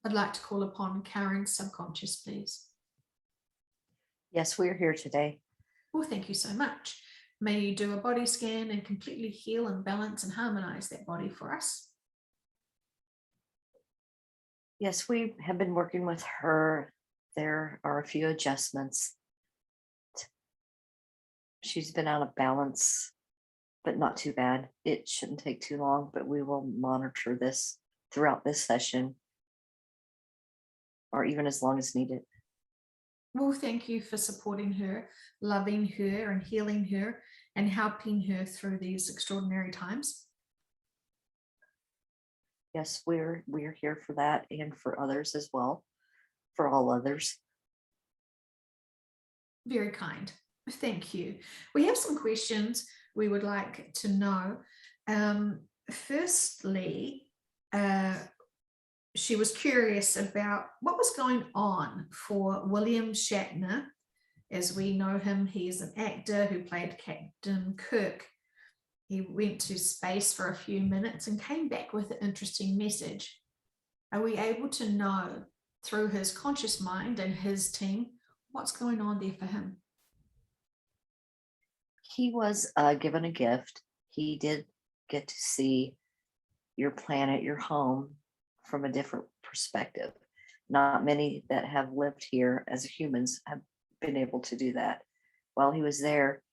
I'd like to call upon Karen's subconscious, please. Yes, we are here today. Well, thank you so much. May you do a body scan and completely heal and balance and harmonize that body for us. Yes, we have been working with her. There are a few adjustments. She's been out of balance, but not too bad. It shouldn't take too long, but we will monitor this throughout this session or even as long as needed. Well, thank you for supporting her, loving her, and healing her, and helping her through these extraordinary times. Yes, we're here for that and for others as well, for all others. Very kind. Thank you. We have some questions we would like to know. Firstly, she was curious about what was going on for William Shatner. As we know him, he's an actor who played Captain Kirk. He went to space for a few minutes and came back with an interesting message. Are we able to know through his conscious mind and his team what's going on there for him? He was given a gift. He did get to see your planet, your home, from a different perspective. Not many that have lived here as humans have been able to do that. While he was there,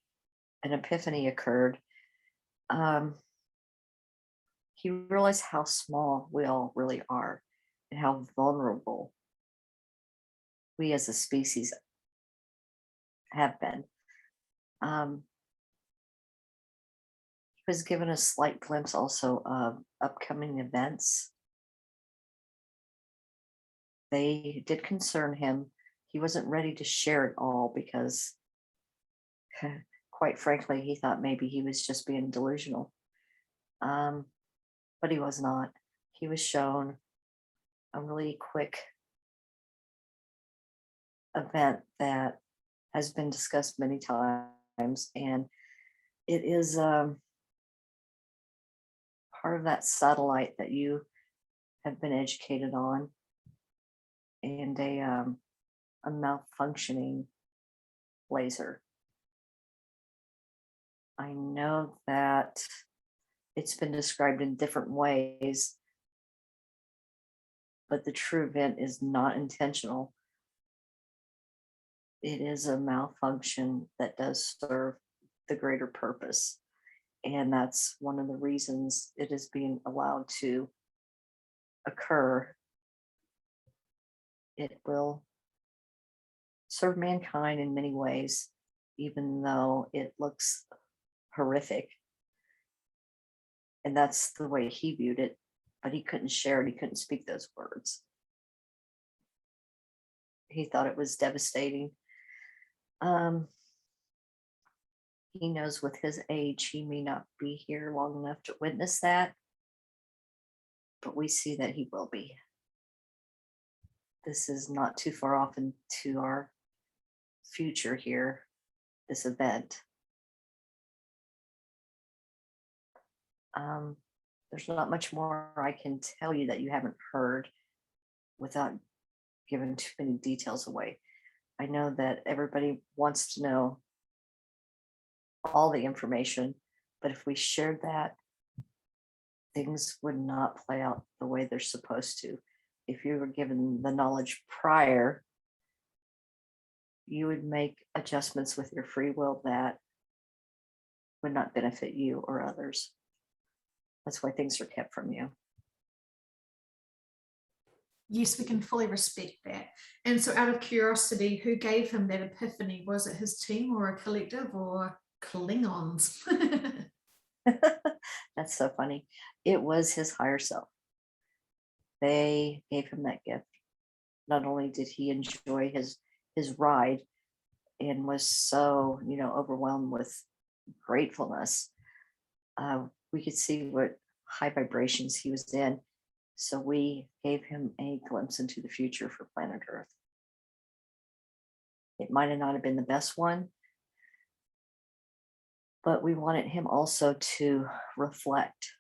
an epiphany occurred. He realized how small we all really are and how vulnerable we as a species have been. He was given a slight glimpse also of upcoming events. They did concern him. He wasn't ready to share it all because, quite frankly, he thought maybe he was just being delusional. But he was not. He was shown a really quick event that has been discussed many times, and it is part of that satellite that you have been educated on, and a malfunctioning laser. I know that it's been described in different ways, but the true event is not intentional. It is a malfunction that does serve the greater purpose. And that's one of the reasons it is being allowed to occur. It will serve mankind in many ways, even though it looks horrific. And that's the way he viewed it, but he couldn't share it. He couldn't speak those words. He thought it was devastating. He knows with his age, he may not be here long enough to witness that, but we see that he will be. This is not too far off into our future here, this event. There's not much more I can tell you that you haven't heard without giving too many details away. I know that everybody wants to know all the information, but if we shared that, things would not play out the way they're supposed to. If you were given the knowledge prior, you would make adjustments with your free will that would not benefit you or others. That's why things are kept from you. Yes, we can fully respect that. And so out of curiosity, who gave him that epiphany? Was it his team or a collective or Klingons? That's so funny. It was his higher self. They gave him that gift. Not only did he enjoy his ride and was so, overwhelmed with gratefulness, we could see what high vibrations he was in. So we gave him a glimpse into the future for planet Earth. It might have not have been the best one, but we wanted him also to reflect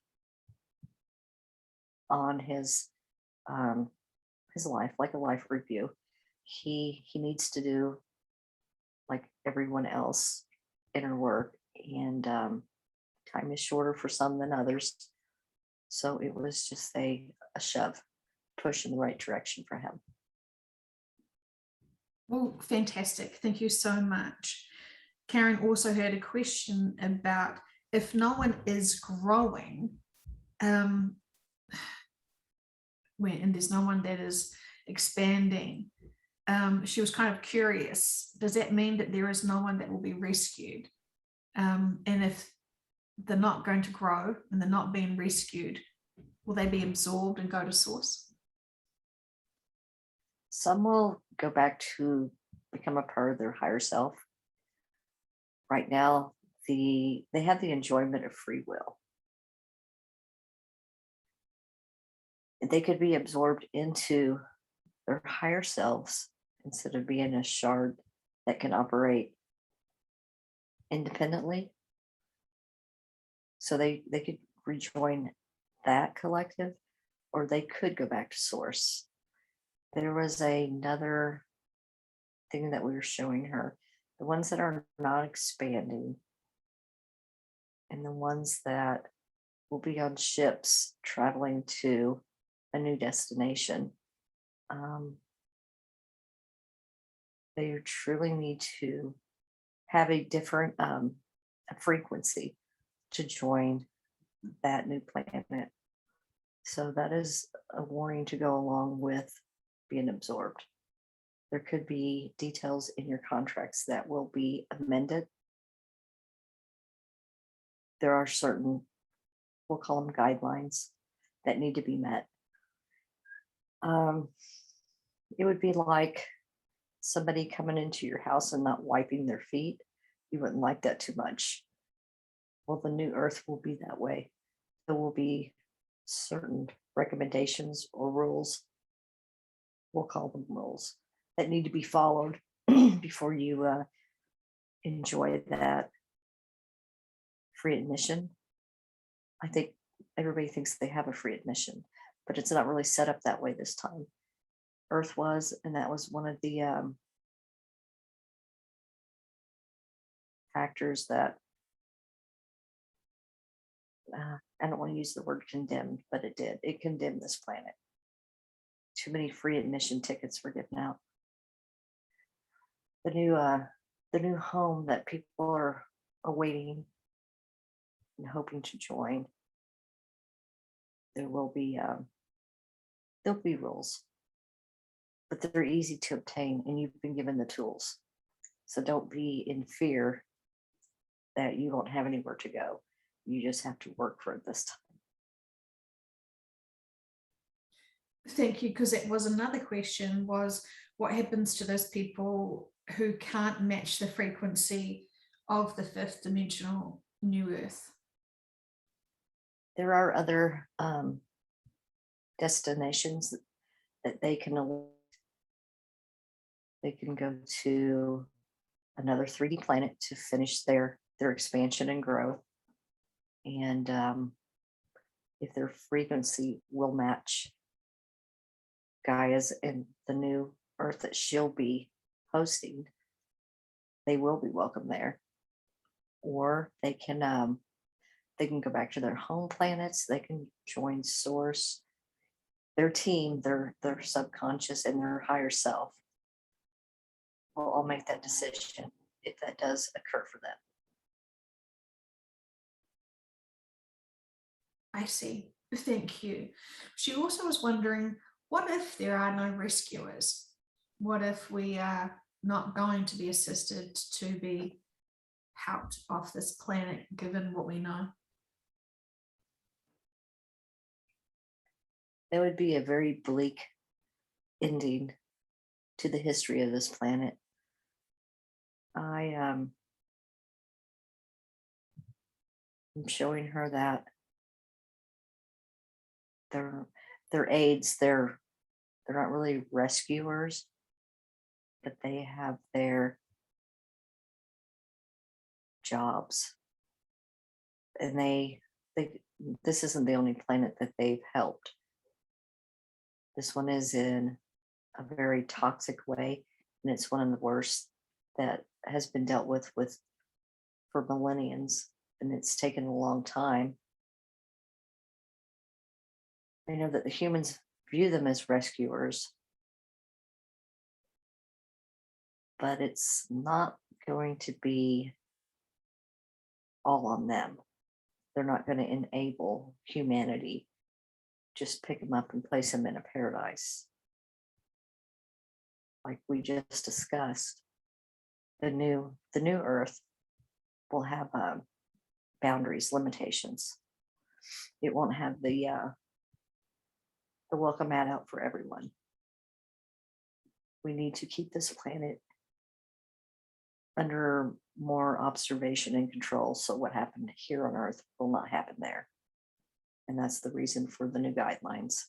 on his his life, like a life review. He needs to do like everyone else inner work, and time is shorter for some than others. So it was just a shove, push in the right direction for him. Well, fantastic. Thank you so much. Karen also had a question about if no one is growing, and there's no one that is expanding, she was kind of curious, does that mean that there is no one that will be rescued? And if they're not going to grow and they're not being rescued, will they be absorbed and go to source? Some will go back to become a part of their higher self. Right now, they have the enjoyment of free will. They could be absorbed into their higher selves instead of being a shard that can operate independently. So they could rejoin that collective, or they could go back to source. There was another thing that we were showing her, the ones that are not expanding and the ones that will be on ships traveling to a new destination. They truly need to have a different frequency to join that new planet. So that is a warning to go along with being absorbed. There could be details in your contracts that will be amended. There are certain, we'll call them guidelines, that need to be met. It would be like somebody coming into your house and not wiping their feet. You wouldn't like that too much. Well, the new earth will be that way. There will be certain recommendations or rules, we'll call them rules, that need to be followed before you enjoy that free admission. I think everybody thinks they have a free admission, but it's not really set up that way this time. Earth was, and that was one of the factors that I don't want to use the word condemned, but it did. It condemned this planet. Too many free admission tickets were given out. The new home that people are awaiting and hoping to join, there'll be rules, but they're easy to obtain, and you've been given the tools. So don't be in fear that you don't have anywhere to go. You just have to work for it this time. Thank you, because it was another question, was what happens to those people who can't match the frequency of the fifth dimensional new earth? There are other destinations that they can go to another 3D planet to finish their expansion and growth. And if their frequency will match Gaia's and the new earth that she'll be hosting, they will be welcome there. Or they can go back to their home planets. They can join source, their team, their subconscious, and their higher self will all make that decision if that does occur for them. I see. Thank you. She also was wondering, what if there are no rescuers? What if we are not going to be assisted to be helped off this planet, given what we know? That would be a very bleak ending to the history of this planet. I'm showing her that they're aides, they're not really rescuers, but they have their jobs. And this isn't the only planet that they've helped. This one is in a very toxic way, and it's one of the worst that has been dealt with for millenniums, and it's taken a long time. I know that the humans view them as rescuers, but it's not going to be all on them. They're not going to enable humanity. Just pick them up and place them in a paradise. Like we just discussed, the new Earth will have boundaries, limitations. It won't have the welcome mat out for everyone. We need to keep this planet under more observation and control. So what happened here on Earth will not happen there. And that's the reason for the new guidelines.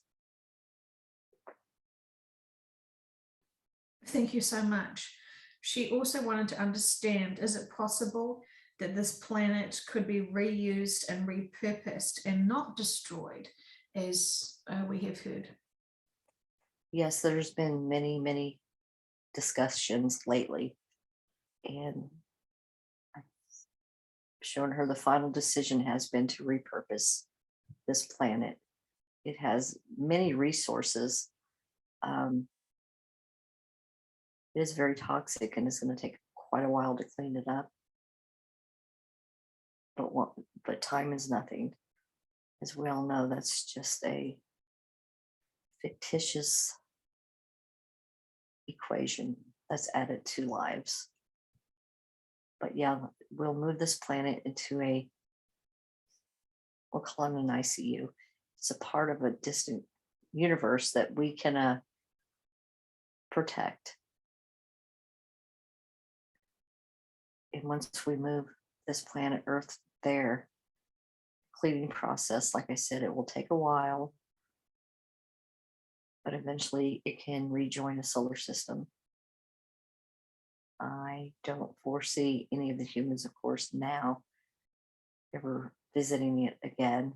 Thank you so much. She also wanted to understand, is it possible that this planet could be reused and repurposed and not destroyed, as we have heard? Yes, there's been many discussions lately, and I've shown her the final decision has been to repurpose this planet. It has many resources. It is very toxic and it's going to take quite a while to clean it up. But time is nothing. As we all know, that's just a fictitious equation that's added to lives. But yeah, we'll move this planet into we'll call it an ICU. It's a part of a distant universe that we can protect. And once we move this planet Earth there, cleaning process, like I said, it will take a while, but eventually it can rejoin a solar system. I don't foresee any of the humans, of course, now ever visiting it again,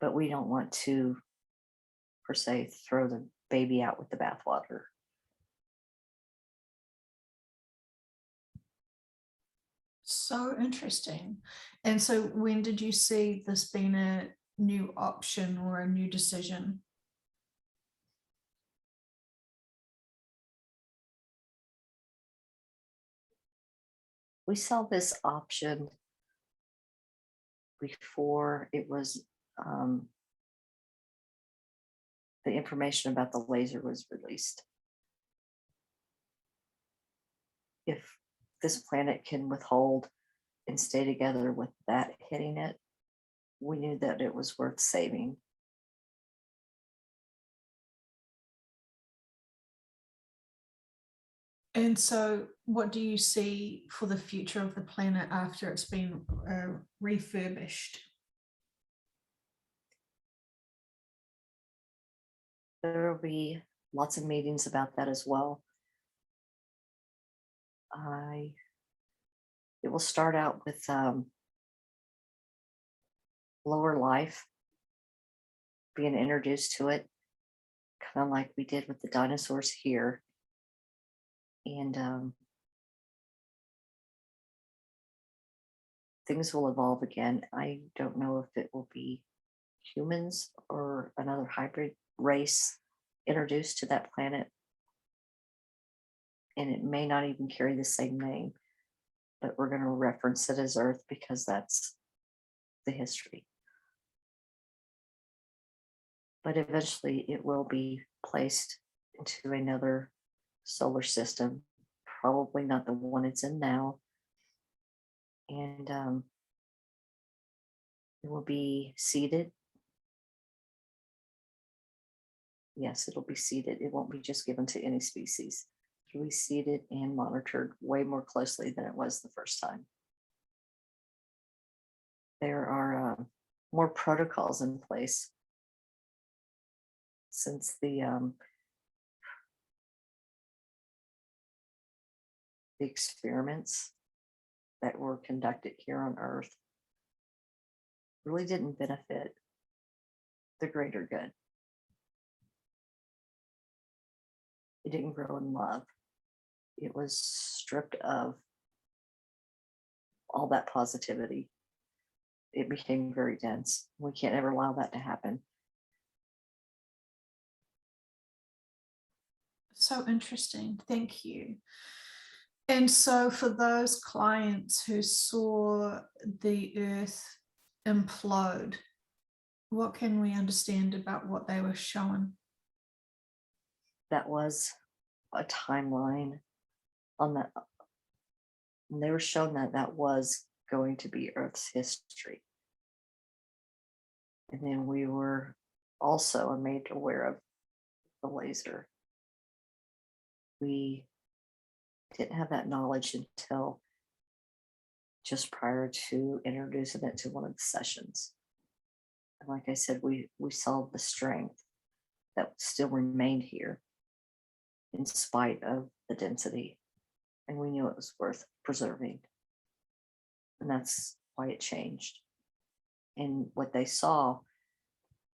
but we don't want to, per se, throw the baby out with the bathwater. So interesting. And so when did you see this being a new option or a new decision? We saw this option before it was the information about the laser was released. If this planet can withhold and stay together with that hitting it, we knew that it was worth saving. And so what do you see for the future of the planet after it's been refurbished? There will be lots of meetings about that as well. It will start out with lower life being introduced to it, kind of like we did with the dinosaurs here. And things will evolve again. I don't know if it will be humans or another hybrid race introduced to that planet. And it may not even carry the same name, but we're going to reference it as Earth because that's the history. But eventually it will be placed into another solar system, probably not the one it's in now. And it will be seeded. Yes, it'll be seeded. It won't be just given to any species. It'll be seeded and monitored way more closely than it was the first time. There are more protocols in place since the experiments that were conducted here on Earth really didn't benefit the greater good. It didn't grow in love. It was stripped of all that positivity. It became very dense. We can't ever allow that to happen. So interesting. Thank you. And so for those clients who saw the earth implode, what can we understand about what they were shown? That was a timeline on that. And they were shown that that was going to be Earth's history. And then we were also made aware of the laser. We didn't have that knowledge until just prior to introducing it to one of the sessions. And like I said, we saw the strength that still remained here in spite of the density. And we knew it was worth preserving. And that's why it changed. And what they saw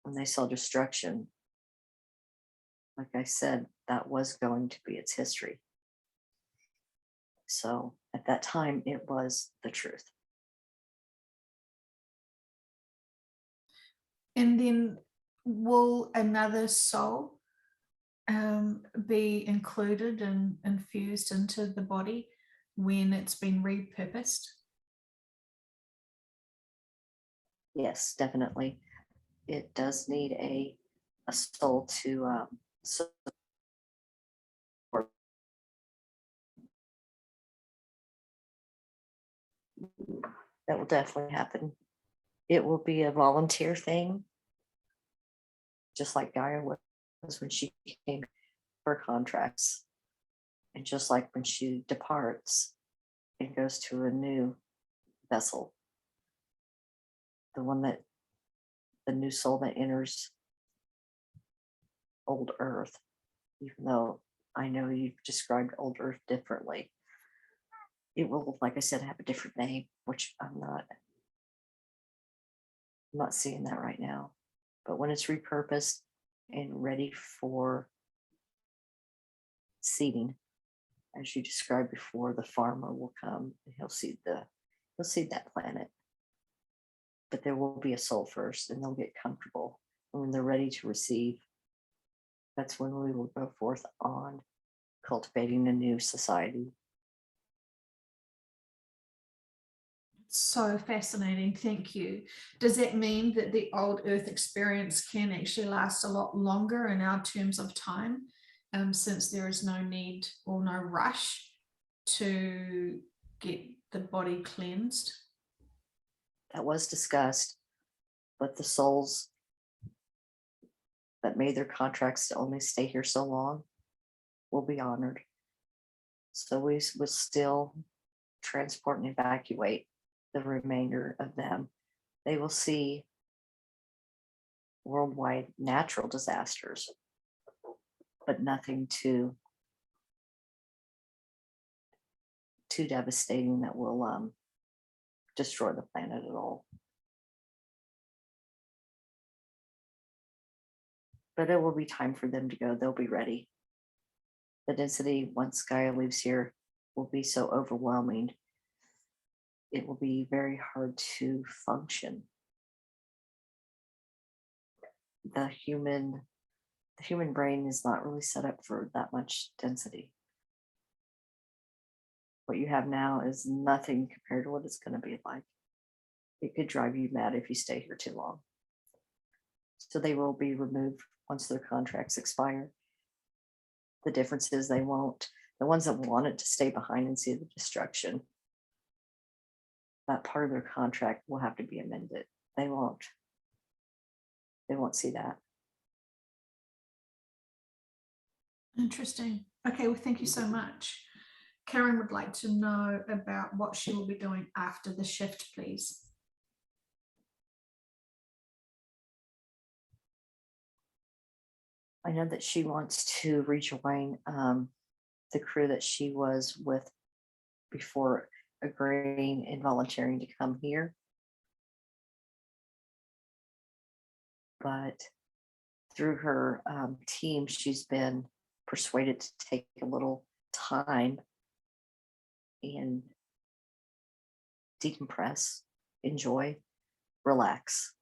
when they saw destruction, like I said, that was going to be its history. So at that time, it was the truth. And then will another soul be included and infused into the body when it's been repurposed? Yes, definitely. It does need a soul to support. That will definitely happen. It will be a volunteer thing, just like Gaia was when she came for contracts. And just like when she departs and goes to a new vessel, the new soul that enters old Earth, even though I know you've described old Earth differently, it will, like I said, have a different name, which I'm not seeing that right now. But when it's repurposed and ready for seeding, as you described before, the farmer will come and he'll seed that planet. But there will be a soul first, and they'll get comfortable. And when they're ready to receive, that's when we will go forth on cultivating a new society. So fascinating. Thank you. Does that mean that the old Earth experience can actually last a lot longer in our terms of time, since there is no need or no rush to get the body cleansed? That was discussed, but the souls that made their contracts to only stay here so long will be honored. So we will still transport and evacuate the remainder of them. They will see worldwide natural disasters, but nothing too devastating that will destroy the planet at all. But it will be time for them to go. They'll be ready. The density, once Gaia leaves here, will be so overwhelming. It will be very hard to function. The human brain is not really set up for that much density. What you have now is nothing compared to what it's going to be like. It could drive you mad if you stay here too long. So they will be removed once their contracts expire. The difference is the ones that wanted to stay behind and see the destruction, that part of their contract will have to be amended. They won't see that. Interesting. Okay, well, thank you so much. Karen would like to know about what she will be doing after the shift, please. I know that she wants to rejoin the crew that she was with before agreeing and volunteering to come here. But through her team, she's been persuaded to take a little time and decompress, enjoy, relax.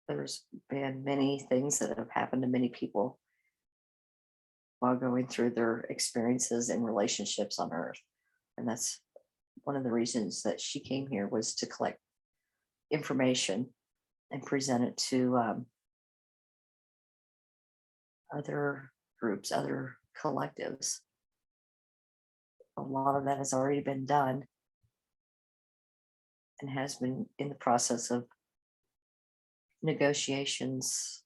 There's been many things that have happened to many people while going through their experiences and relationships on Earth. And that's one of the reasons that she came here, was to collect information and present it to other groups, other collectives. A lot of that has already been done and has been in the process of negotiations.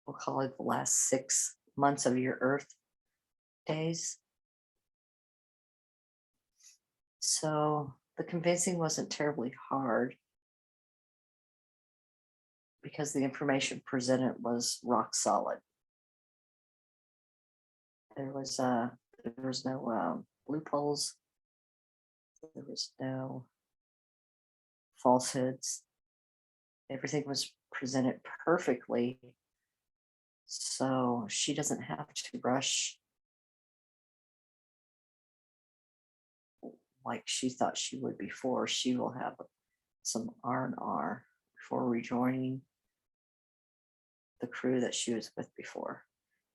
We'll call it the last 6 months of your Earth days. So the convincing wasn't terribly hard because the information presented was rock solid. There was no loopholes. There was no falsehoods. Everything was presented perfectly. So she doesn't have to rush like she thought she would before. She will have some R&R before rejoining the crew that she was with before.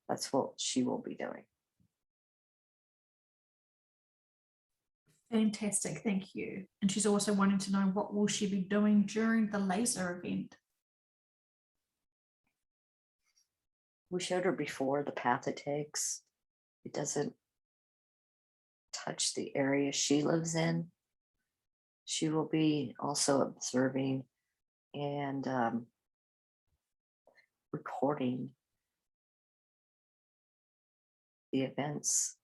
That's what she will be doing. Fantastic, thank you. And she's also wanting to know, what will she be doing during the laser event? We showed her before the path it takes. It doesn't touch the area she lives in. She will be also observing and recording the events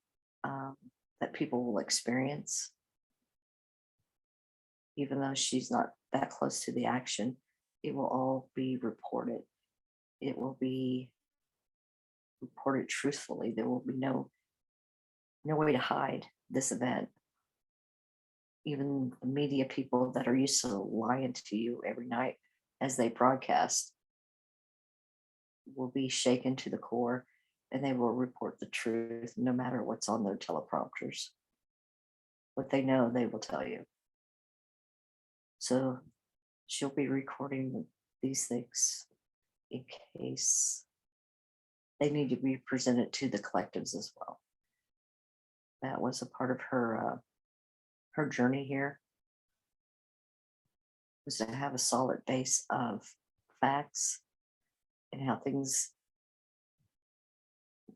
that people will experience. Even though she's not that close to the action, it will all be reported. It will be reported truthfully. There will be no way to hide this event. Even the media people that are used to lying to you every night as they broadcast will be shaken to the core, and they will report the truth no matter what's on their teleprompters. What they know, they will tell you. So she'll be recording these things in case they need to be presented to the collectives as well. That was a part of her journey here, was to have a solid base of facts and how things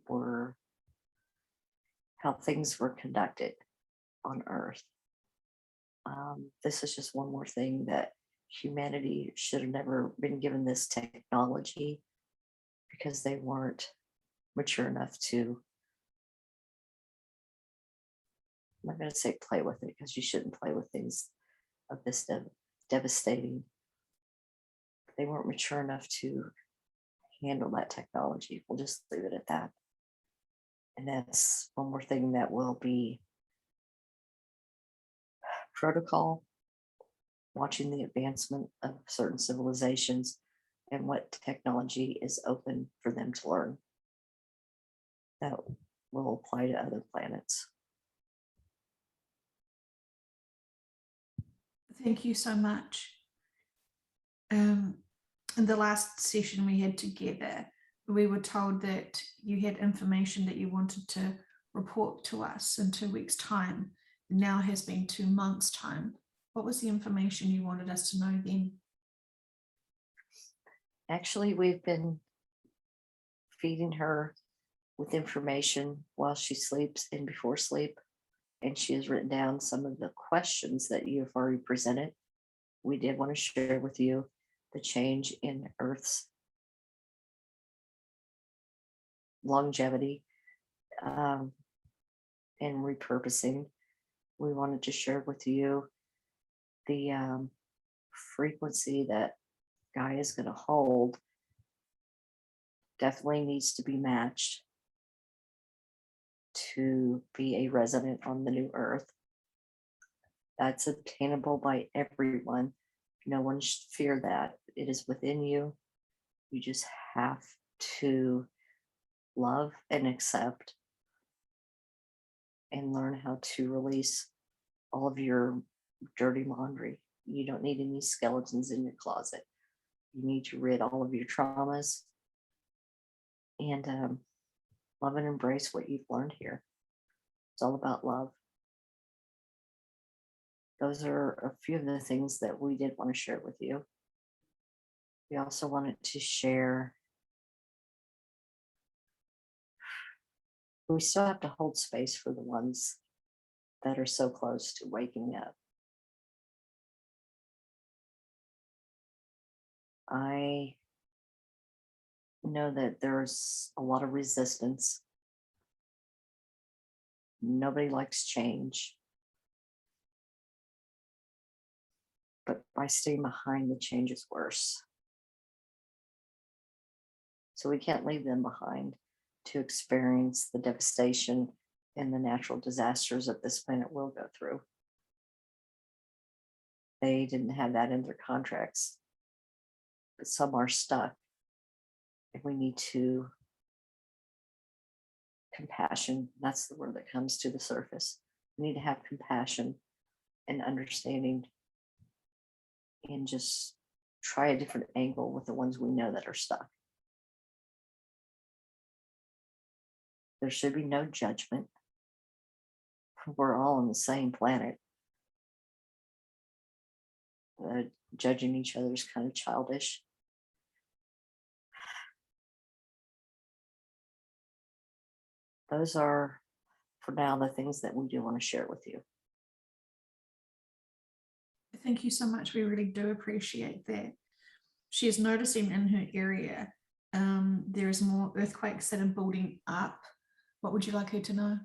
were conducted on Earth. This is just one more thing that humanity should have never been given this technology, because they weren't mature enough to, I'm not going to say play with it, because you shouldn't play with things of this devastating. They weren't mature enough to handle that technology. We'll just leave it at that. And that's one more thing that will be protocol, watching the advancement of certain civilizations and what technology is open for them to learn. That will apply to other planets. Thank you so much. In the last session we had together, we were told that you had information that you wanted to report to us in 2 weeks' time. Now has been 2 months' time. What was the information you wanted us to know then? Actually, we've been feeding her with information while she sleeps and before sleep. And she has written down some of the questions that you have already presented. We did want to share with you the change in Earth's longevity and repurposing. We wanted to share with you the frequency that Gaia is going to hold. Definitely needs to be matched to be a resident on the new Earth. That's obtainable by everyone. No one should fear that. It is within you. You just have to love and accept, and learn how to release all of your dirty laundry. You don't need any skeletons in your closet. You need to rid all of your traumas and love and embrace what you've learned here. It's all about love. Those are a few of the things that we did want to share with you. We also wanted to share, we still have to hold space for the ones that are so close to waking up. I know that there's a lot of resistance. Nobody likes change. But by staying behind, the change is worse. So we can't leave them behind to experience the devastation and the natural disasters that this planet will go through. They didn't have that in their contracts, but some are stuck. And we need to, compassion, that's the word that comes to the surface. We need to have compassion and understanding and just try a different angle with the ones we know that are stuck. There should be no judgment. We're all on the same planet. Judging each other is kind of childish. Those are, for now, the things that we do want to share with you. Thank you so much. We really do appreciate that. She is noticing in her area there is more earthquakes that are building up. What would you like her to know?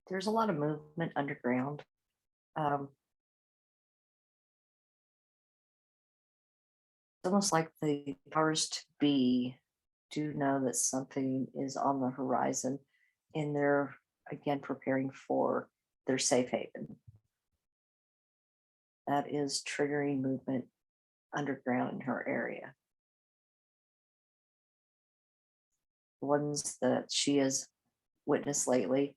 There's a lot of movement underground. It's almost like the powers to be do know that something is on the horizon, and they're again preparing for their safe haven. That is triggering movement underground in her area. The ones that she has witnessed lately,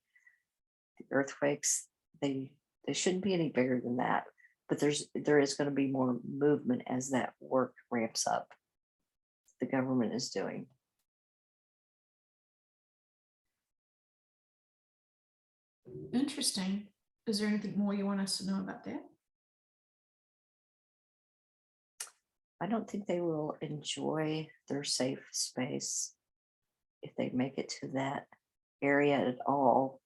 the earthquakes, they shouldn't be any bigger than that, but there is going to be more movement as that work ramps up. The government is doing. Interesting. Is there anything more you want us to know about that? I don't think they will enjoy their safe space if they make it to that area at all.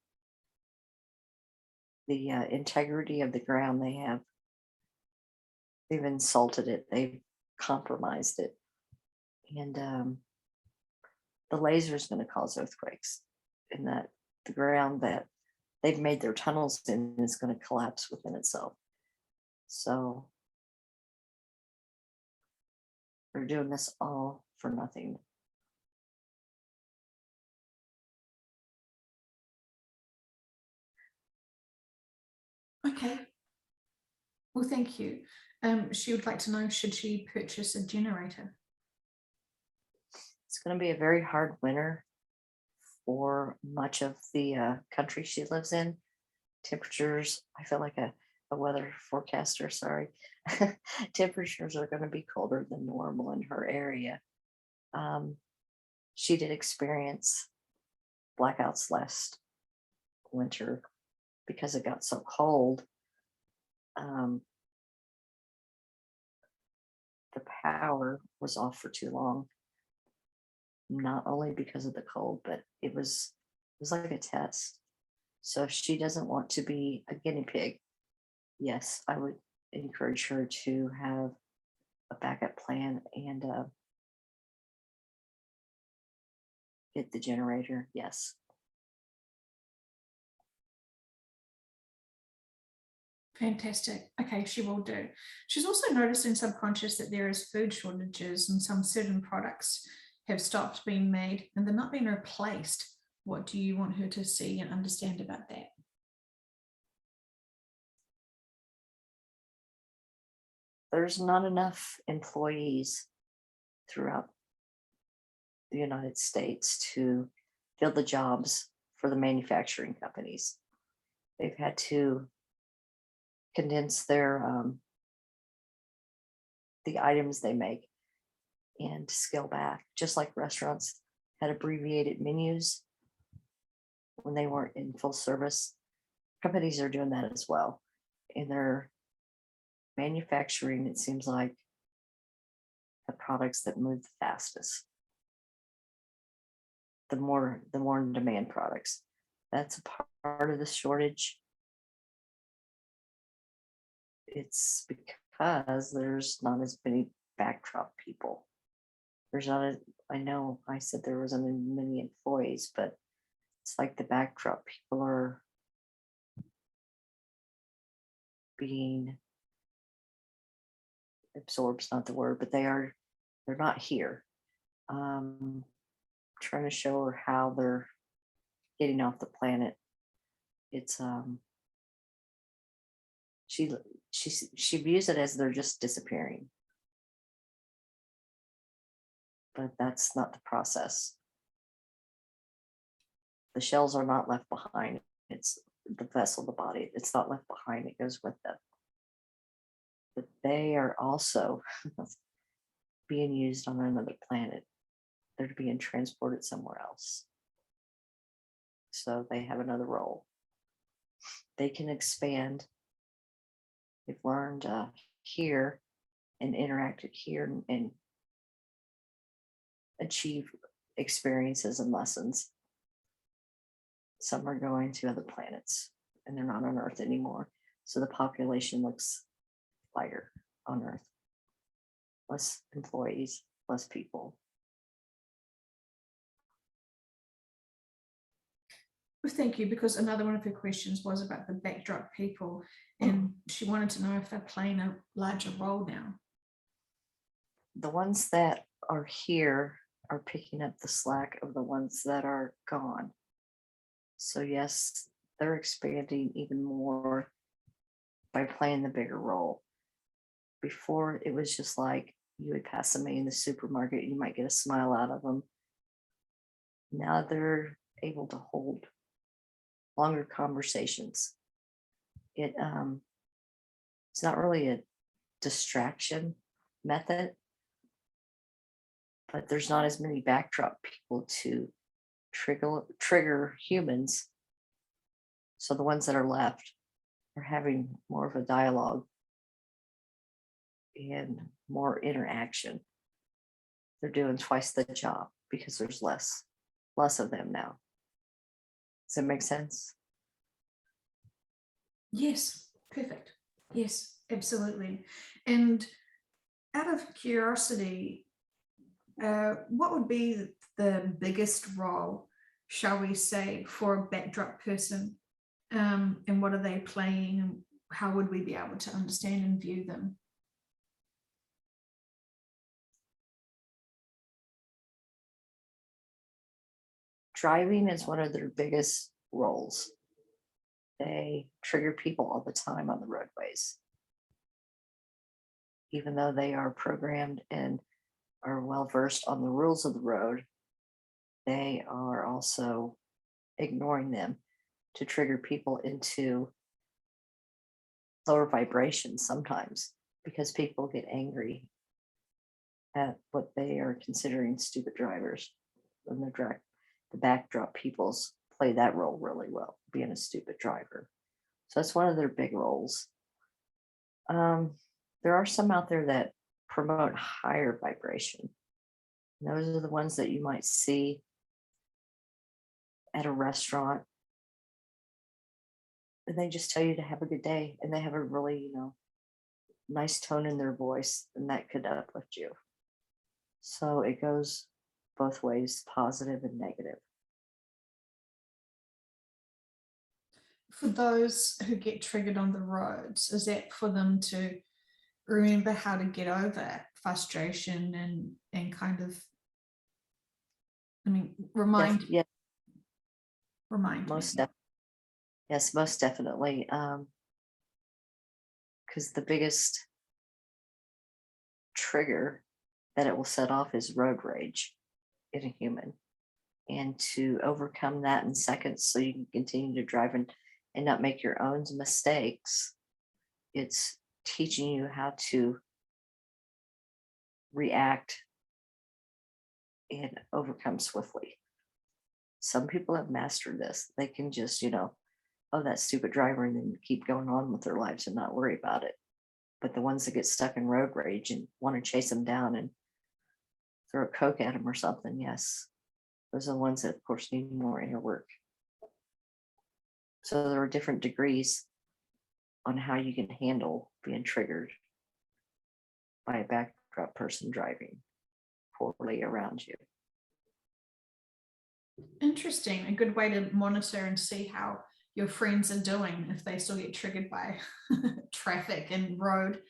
The integrity of the ground they've insulted it, they've compromised it. And the laser is going to cause earthquakes, and that the ground that they've made their tunnels in is going to collapse within itself. So they're doing this all for nothing. Okay. Well, thank you. She would like to know, should she purchase a generator? It's going to be a very hard winter for much of the country she lives in. Temperatures, I feel like a weather forecaster, sorry. Temperatures are going to be colder than normal in her area. She did experience blackouts last winter because it got so cold. The power was off for too long, not only because of the cold, but it was like a test. So if she doesn't want to be a guinea pig, yes, I would encourage her to have a backup plan and get the generator. Yes. Fantastic. Okay, she will do. She's also noticed in subconscious that there is food shortages and some certain products have stopped being made and they're not being replaced. What do you want her to see and understand about that? There's not enough employees throughout the United States to fill the jobs for the manufacturing companies. They've had to condense their the items they make and scale back, just like restaurants had abbreviated menus when they weren't in full service. Companies are doing that as well. In their manufacturing, it seems like the products that move the fastest, the more in demand products. That's a part of the shortage. It's because there's not as many backdrop people. There's not a, I know I said there wasn't as many employees, but it's like the backdrop people are being absorbed, not the word, but they're not here. Trying to show her how they're getting off the planet. It's she views it as they're just disappearing, but that's not the process. The shells are not left behind. It's the vessel, the body. It's not left behind. It goes with them. But they are also being used on another planet. They're being transported somewhere else. So they have another role. They can expand. They've learned here and interacted here and achieve experiences and lessons. Some are going to other planets and they're not on Earth anymore. So the population looks lighter on Earth. Less employees, less people. Well, thank you, because another one of her questions was about the backdrop people, and she wanted to know if they're playing a larger role now. The ones that are here are picking up the slack of the ones that are gone. So yes, they're expanding even more by playing the bigger role. Before, it was just like you would pass somebody in the supermarket, you might get a smile out of them. Now they're able to hold longer conversations. It's not really a distraction method, but there's not as many backdrop people to trigger humans. So the ones that are left are having more of a dialogue and more interaction. They're doing twice the job because there's less of them now. Does that make sense? Yes, perfect. Yes, absolutely. And out of curiosity, what would be the biggest role, shall we say, for a backdrop person? And what are they playing, and how would we be able to understand and view them? Driving is one of their biggest roles. They trigger people all the time on the roadways. Even though they are programmed and are well versed on the rules of the road, they are also ignoring them to trigger people into lower vibrations sometimes, because people get angry at what they are considering stupid drivers. And the backdrop peoples play that role really well, being a stupid driver. So that's one of their big roles. There are some out there that promote higher vibration. And those are the ones that you might see at a restaurant. And they just tell you to have a good day. And they have a really, nice tone in their voice, and that could uplift you. So it goes both ways, positive and negative. For those who get triggered on the roads, is that for them to remember how to get over frustration and kind of, remind Yes, remind most me. yes, most definitely. Because the biggest trigger that it will set off is road rage. in a human, and to overcome that in seconds so you can continue to drive and not make your own mistakes. It's teaching you how to react and overcome swiftly. Some people have mastered this. They can just, oh, that stupid driver, and then keep going on with their lives and not worry about it. But the ones that get stuck in road rage and want to chase them down and throw a Coke at them or something, yes, those are the ones that, of course, need more inner work. So there are different degrees on how you can handle being triggered by a backdrop person driving poorly around you. Interesting. A good way to monitor and see how your friends are doing if they still get triggered by traffic and road.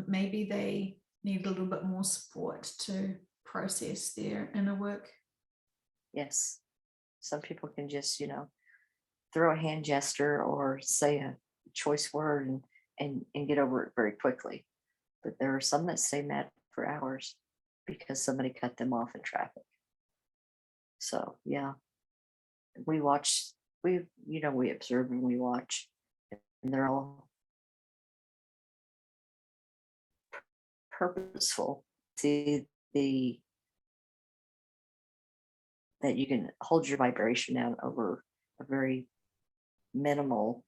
Maybe they need a little bit more support to process their inner work. Yes. Some people can just, throw a hand gesture or say a choice word and get over it very quickly. But there are some that stay mad for hours because somebody cut them off in traffic. So yeah, we observe and we watch, and they're all purposeful. See that you can hold your vibration down over a very minimal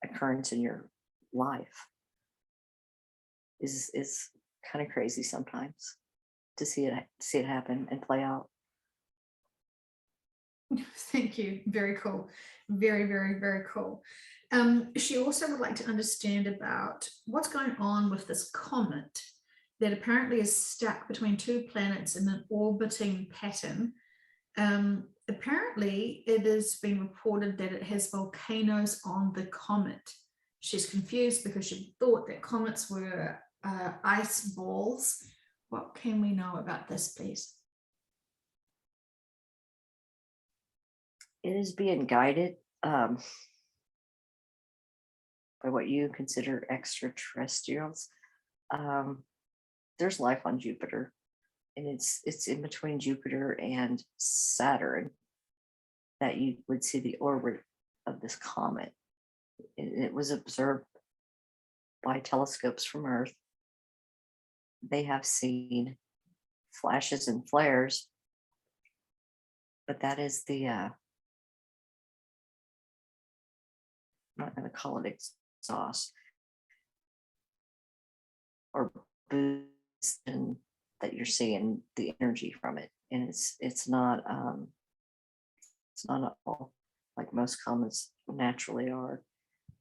occurrence in your life is kind of crazy sometimes to see it happen and play out. Thank you. Very cool. Very, very, very cool. She also would like to understand about what's going on with this comet that apparently is stuck between two planets in an orbiting pattern. Apparently, it has been reported that it has volcanoes on the comet. She's confused because she thought that comets were ice balls. What can we know about this, please? It is being guided by what you consider extraterrestrials. There's life on Jupiter, and it's in between Jupiter and Saturn that you would see the orbit of this comet. It was observed by telescopes from Earth. They have seen flashes and flares, but that is the I'm not going to call it exhaust or boost and that you're seeing the energy from it, and it's not at all like most comets naturally are.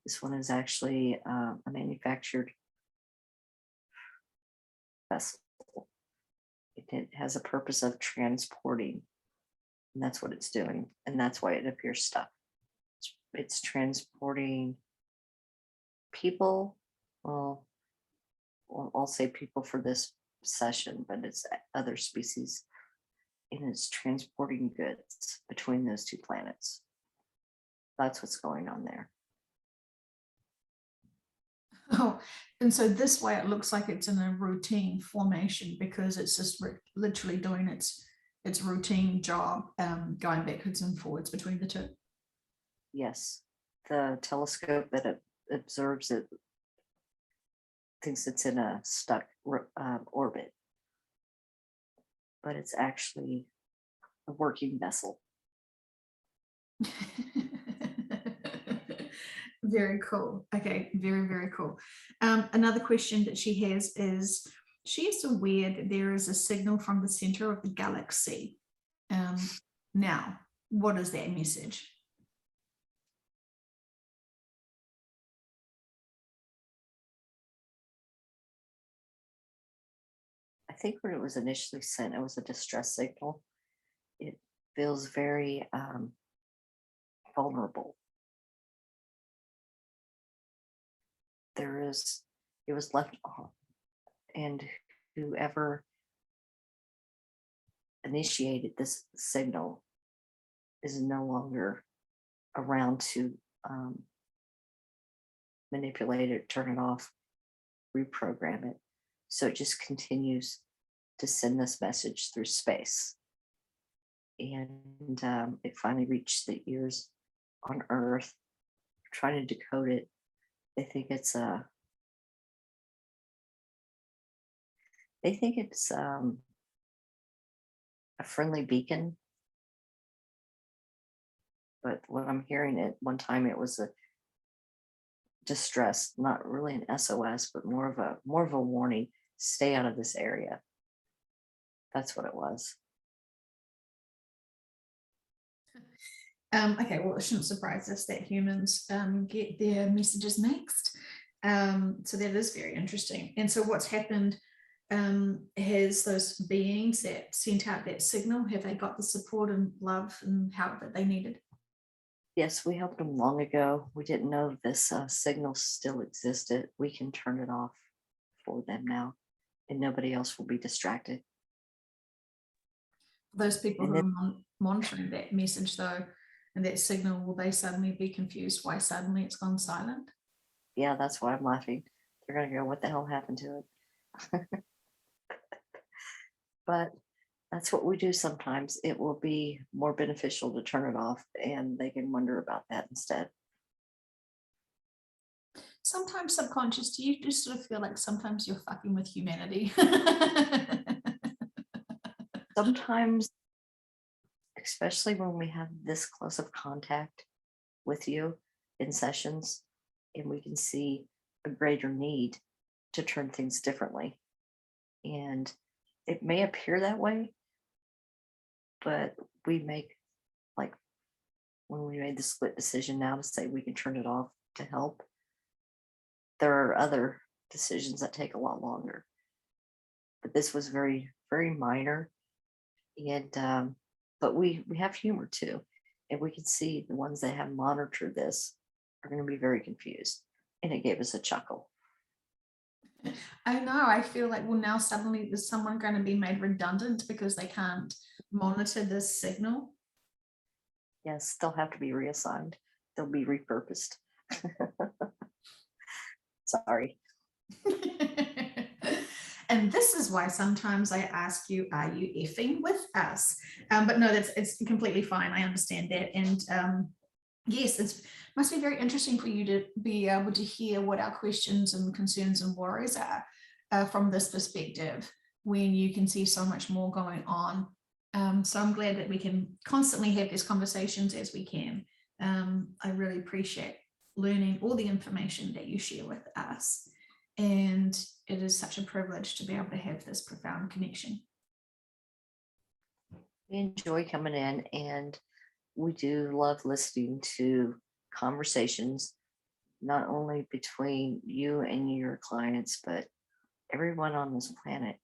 This one is actually a manufactured vessel. It has a purpose of transporting, and that's what it's doing, and that's why it appears stuck. It's transporting people. Well, I'll say people for this session, but it's other species, and it's transporting goods between those two planets. That's what's going on there. Oh, and so this way it looks like it's in a routine formation because it's just literally doing its routine job, going backwards and forwards between the two. Yes, the telescope that observes it thinks it's in a stuck orbit, but it's actually a working vessel. Very cool. Okay, very, very cool. Another question that she has is, she is aware that there is a signal from the center of the galaxy. Now, what is that message? I think when it was initially sent, it was a distress signal. It feels very vulnerable. It was left off, and whoever initiated this signal is no longer around to manipulate it, turn it off, reprogram it. So it just continues to send this message through space. And it finally reached the ears on Earth. Trying to decode it. They think it's a friendly beacon. But what I'm hearing at one time, it was a distress, not really an SOS, but more of a warning. Stay out of this area. That's what it was. Okay, well, it shouldn't surprise us that humans get their messages mixed. So that is very interesting. And so what's happened, has those beings that sent out that signal, have they got the support and love and help that they needed? Yes, we helped them long ago. We didn't know this signal still existed. We can turn it off for them now, and nobody else will be distracted. Those people And who then, are monitoring that message, though, and that signal, will they suddenly be confused why suddenly it's gone silent? yeah, that's why I'm laughing. They're going to go, what the hell happened to it? But that's what we do sometimes. It will be more beneficial to turn it off, and they can wonder about that instead. Sometimes subconscious, do you just sort of feel like sometimes you're fucking with humanity? Sometimes, especially when we have this close of contact with you in sessions, and we can see a greater need to turn things differently. And it may appear that way, but we make, like, when we made the split decision now to say we can turn it off to help, there are other decisions that take a lot longer. But this was very, very minor. And but we have humor too. And we can see the ones that have monitored this are going to be very confused. And it gave us a chuckle. I know, I feel like, well, now suddenly there's someone going to be made redundant because they can't monitor this signal. Yes, they'll have to be reassigned. They'll be repurposed. Sorry. And this is why sometimes I ask you, are you effing with us? But no, it's completely fine. I understand that. And yes, it must be very interesting for you to be able to hear what our questions and concerns and worries are from this perspective, when you can see so much more going on. So I'm glad that we can constantly have these conversations as we can. I really appreciate learning all the information that you share with us. And it is such a privilege to be able to have this profound connection. We enjoy coming in, and we do love listening to conversations, not only between you and your clients, but everyone on this planet.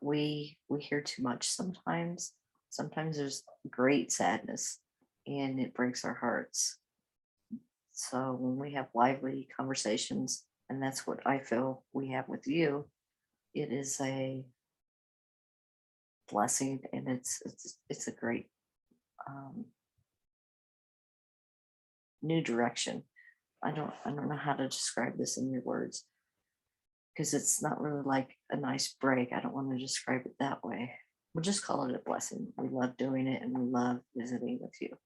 We hear too much sometimes. Sometimes there's great sadness, and it breaks our hearts. So when we have lively conversations, and that's what I feel we have with you, it is a blessing, and it's a great new direction. I don't know how to describe this in your words, because it's not really like a nice break. I don't want to describe it that way. We'll just call it a blessing. We love doing it, and we love visiting with you.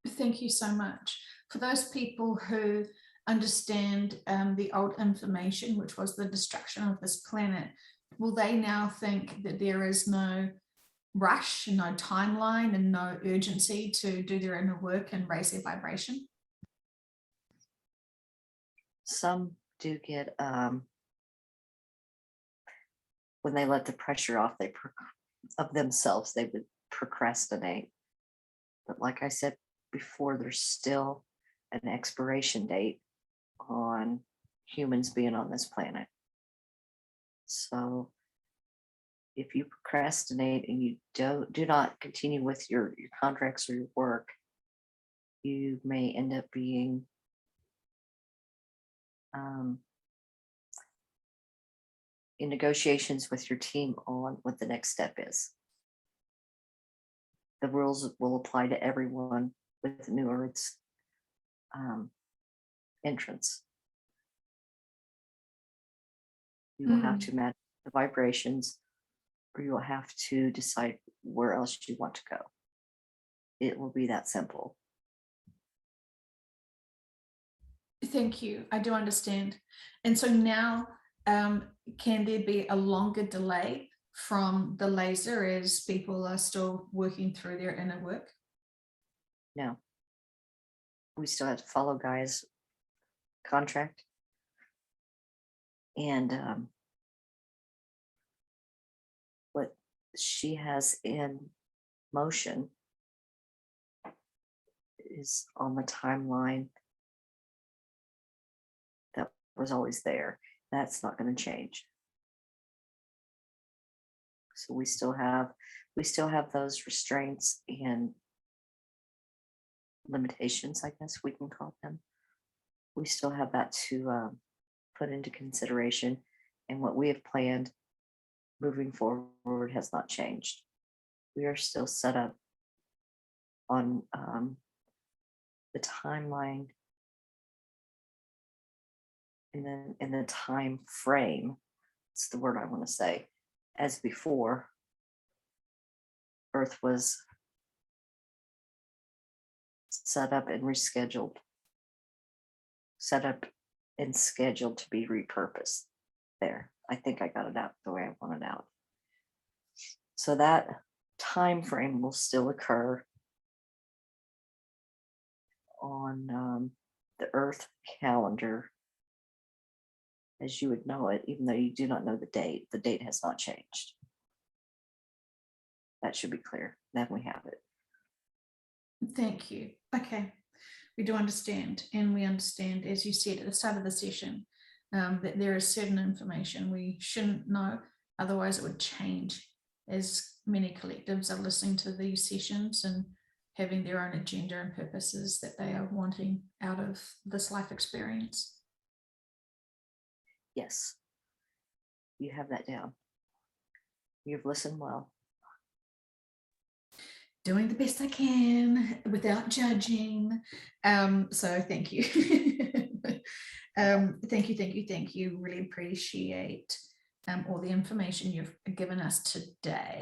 Thank you so much. For those people who understand the old information, which was the destruction of this planet, will they now think that there is no rush, no timeline, and no urgency to do their inner work and raise their vibration? Some do get, when they let the pressure off, of themselves, they would procrastinate. But like I said before, there's still an expiration date on humans being on this planet. So if you procrastinate and you do not continue with your contracts or your work, you may end up being in negotiations with your team on what the next step is. The rules will apply to everyone with New Earth's entrance. You will have to match the vibrations, or you will have to decide where else you want to go. It will be that simple. Thank you. I do understand. And so now, can there be a longer delay from the laser as people are still working through their inner work? No. We still have to follow Gaia's contract. And what she has in motion is on the timeline that was always there. That's not going to change. So we still have those restraints and limitations, I guess we can call them. We still have that to put into consideration, and what we have planned moving forward has not changed. We are still set up on the timeline and then in the time frame, it's the word I want to say, as before Earth was set up and rescheduled, set up and scheduled to be repurposed. There, I think I got it out the way I want it out. So that time frame will still occur on the Earth calendar as you would know it, even though you do not know the date. The date has not changed. That should be clear. Then we have it. Thank you. Okay. We do understand, and we understand, as you said at the start of the session, that there is certain information we shouldn't know, otherwise it would change, as many collectives are listening to these sessions and having their own agenda and purposes that they are wanting out of this life experience. Yes, you have that down. You've listened well. Doing the best I can without judging. So thank you. Thank you. Really appreciate all the information you've given us today.